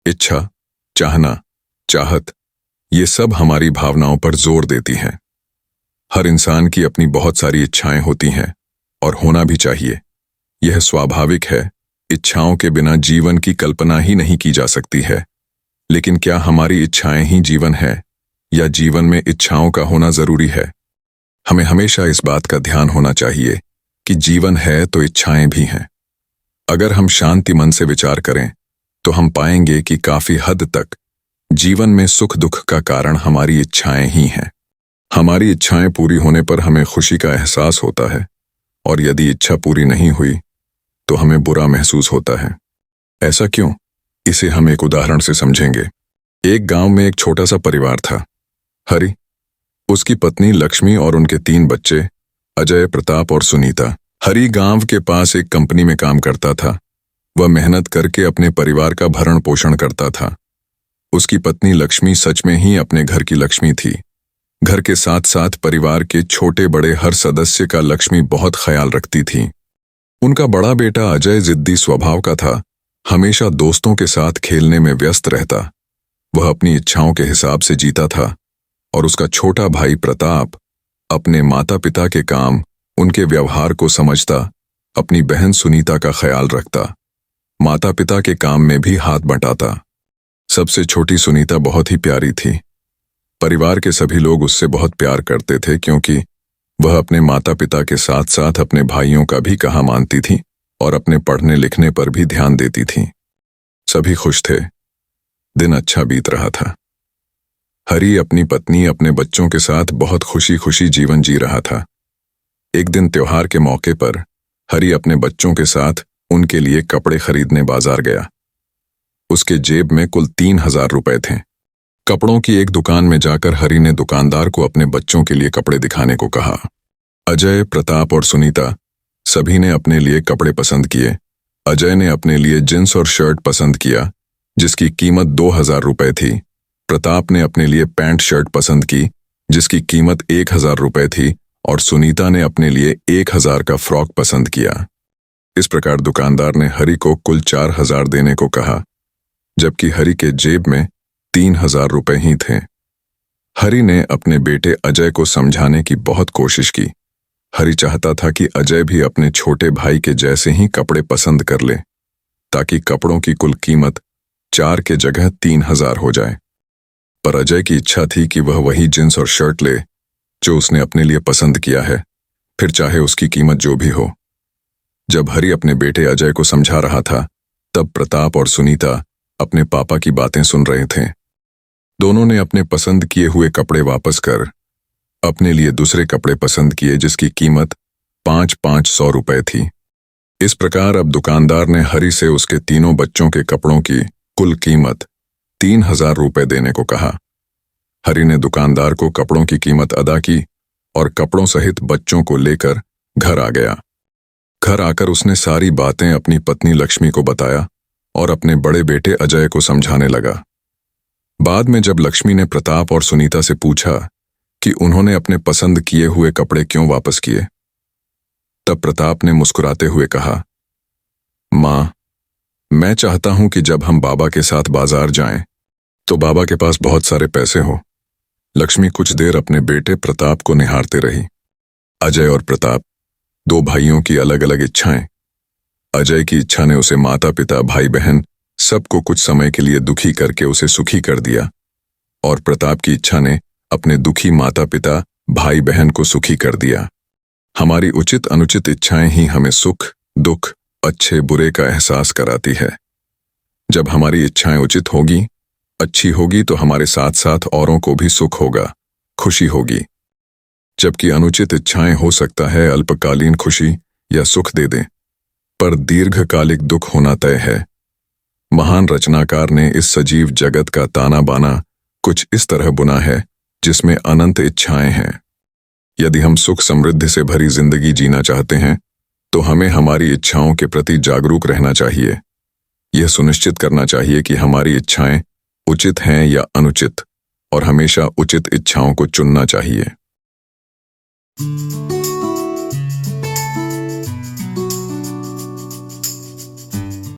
इच्छा, चाहना, चाहत, ये सब हमारी भावनाओं पर जोर देती हैं। हर इंसान की अपनी बहुत सारी इच्छाएं होती हैं और होना भी चाहिए। यह स्वाभाविक है। इच्छाओं के बिना जीवन की कल्पना ही नहीं की जा सकती है। लेकिन क्या हमारी इच्छाएं ही जीवन है या जीवन में इच्छाओं का होना जरूरी है? हमें हमेशा इस बात का ध्यान होना चाहिए कि जीवन है तो इच्छाएं भी हैं। अगर हम शांति मन से विचार करें तो हम पाएंगे कि काफी हद तक जीवन में सुख दुख का कारण हमारी इच्छाएं ही हैं। हमारी इच्छाएं पूरी होने पर हमें खुशी का एहसास होता है और यदि इच्छा पूरी नहीं हुई तो हमें बुरा महसूस होता है। ऐसा क्यों? इसे हम एक उदाहरण से समझेंगे। एक गांव में एक छोटा सा परिवार था। हरि, उसकी पत्नी लक्ष्मी और उनके 3 बच्चे अजय, प्रताप और सुनीता। हरि गांव के पास एक कंपनी में काम करता था। वह मेहनत करके अपने परिवार का भरण पोषण करता था। उसकी पत्नी लक्ष्मी सच में ही अपने घर की लक्ष्मी थी। घर के साथ साथ परिवार के छोटे बड़े हर सदस्य का लक्ष्मी बहुत ख्याल रखती थी। उनका बड़ा बेटा अजय जिद्दी स्वभाव का था। हमेशा दोस्तों के साथ खेलने में व्यस्त रहता। वह अपनी इच्छाओं के हिसाब से जीता था और उसका छोटा भाई प्रताप अपने माता पिता के काम, उनके व्यवहार को समझता, अपनी बहन सुनीता का ख्याल रखता, माता पिता के काम में भी हाथ बंटाता। सबसे छोटी सुनीता बहुत ही प्यारी थी। परिवार के सभी लोग उससे बहुत प्यार करते थे क्योंकि वह अपने माता पिता के साथ साथ अपने भाइयों का भी कहा मानती थी और अपने पढ़ने लिखने पर भी ध्यान देती थी। सभी खुश थे। दिन अच्छा बीत रहा था। हरि अपनी पत्नी, अपने बच्चों के साथ बहुत खुशी खुशी जीवन जी रहा था। एक दिन त्योहार के मौके पर हरि अपने बच्चों के साथ उनके लिए कपड़े खरीदने बाजार गया। उसके जेब में कुल 3000 रुपए थे। कपड़ों की एक दुकान में जाकर हरि ने दुकानदार को अपने बच्चों के लिए कपड़े दिखाने को कहा। अजय, प्रताप और सुनीता सभी ने अपने लिए कपड़े पसंद किए। अजय ने अपने लिए जींस और शर्ट पसंद किया जिसकी कीमत 2000 रुपए थी। प्रताप ने अपने लिए पैंट शर्ट पसंद की जिसकी कीमत 1000 रुपए थी और सुनीता ने अपने लिए 1000 का फ्रॉक पसंद किया। इस प्रकार दुकानदार ने हरि को कुल 4000 देने को कहा, जबकि हरि के जेब में 3000 रुपए ही थे। हरि ने अपने बेटे अजय को समझाने की बहुत कोशिश की। हरि चाहता था कि अजय भी अपने छोटे भाई के जैसे ही कपड़े पसंद कर ले ताकि कपड़ों की कुल कीमत 4 के जगह 3000 हो जाए। पर अजय की इच्छा थी कि वह वही जींस और शर्ट ले जो उसने अपने लिए पसंद किया है, फिर चाहे उसकी कीमत जो भी हो। जब हरि अपने बेटे अजय को समझा रहा था तब प्रताप और सुनीता अपने पापा की बातें सुन रहे थे। दोनों ने अपने पसंद किए हुए कपड़े वापस कर अपने लिए दूसरे कपड़े पसंद किए जिसकी कीमत 500 रुपए थी। इस प्रकार अब दुकानदार ने हरि से उसके तीनों बच्चों के कपड़ों की कुल कीमत 3000 रुपए देने को कहा। हरि ने दुकानदार को कपड़ों की कीमत अदा की और कपड़ों सहित बच्चों को लेकर घर आ गया। घर आकर उसने सारी बातें अपनी पत्नी लक्ष्मी को बताया और अपने बड़े बेटे अजय को समझाने लगा। बाद में जब लक्ष्मी ने प्रताप और सुनीता से पूछा कि उन्होंने अपने पसंद किए हुए कपड़े क्यों वापस किए, तब प्रताप ने मुस्कुराते हुए कहा, माँ, मैं चाहता हूं कि जब हम बाबा के साथ बाजार जाएं तो बाबा के पास बहुत सारे पैसे हो। लक्ष्मी कुछ देर अपने बेटे प्रताप को निहारते रही। अजय और प्रताप 2 भाइयों की अलग अलग इच्छाएं। अजय की इच्छा ने उसे माता पिता, भाई बहन सबको कुछ समय के लिए दुखी करके उसे सुखी कर दिया और प्रताप की इच्छा ने अपने दुखी माता पिता, भाई बहन को सुखी कर दिया। हमारी उचित अनुचित इच्छाएं ही हमें सुख दुख, अच्छे बुरे का एहसास कराती है। जब हमारी इच्छाएं उचित होगी, अच्छी होगी तो हमारे साथ साथ औरों को भी सुख होगा, खुशी होगी। जबकि अनुचित इच्छाएं हो सकता है अल्पकालीन खुशी या सुख दे दें, पर दीर्घकालिक दुख होना तय है। महान रचनाकार ने इस सजीव जगत का ताना बाना कुछ इस तरह बुना है जिसमें अनंत इच्छाएं हैं। यदि हम सुख समृद्धि से भरी जिंदगी जीना चाहते हैं तो हमें हमारी इच्छाओं के प्रति जागरूक रहना चाहिए। यह सुनिश्चित करना चाहिए कि हमारी इच्छाएं उचित हैं या अनुचित, और हमेशा उचित इच्छाओं को चुनना चाहिए।